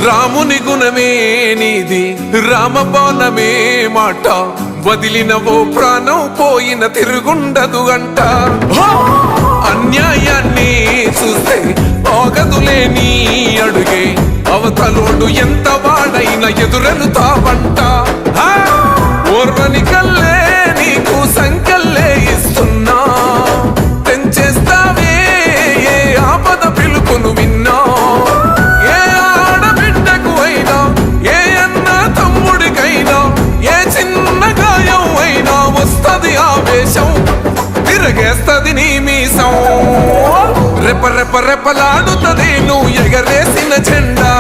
రాముని గుణమే నీది రామబాణమే మాట వదిలినవో ప్రాణం పోయిన తిరుగుండదు అంట అన్యాయాన్ని చూస్తే ఆగదులే నీ అడుగే అవతలోడు ఎంత వాడైనా ఎదురెలుతావంట ఓర్వని కల్లే నీకు సంకల్లే ఇస్తున్నా తెంచేస్తావే ఏ ఆపద పిలుపును విన్నా ఏ ఆడబిడ్డకు అయినా ఏ అన్న తమ్ముడికైనా ఏ చిన్న గాయం అయినా వస్తది ఆవేశం తిరగేస్తది నీ మీసం రెప రెప రెపలాడుతది నువ్వు ఎగరేసిన జెండా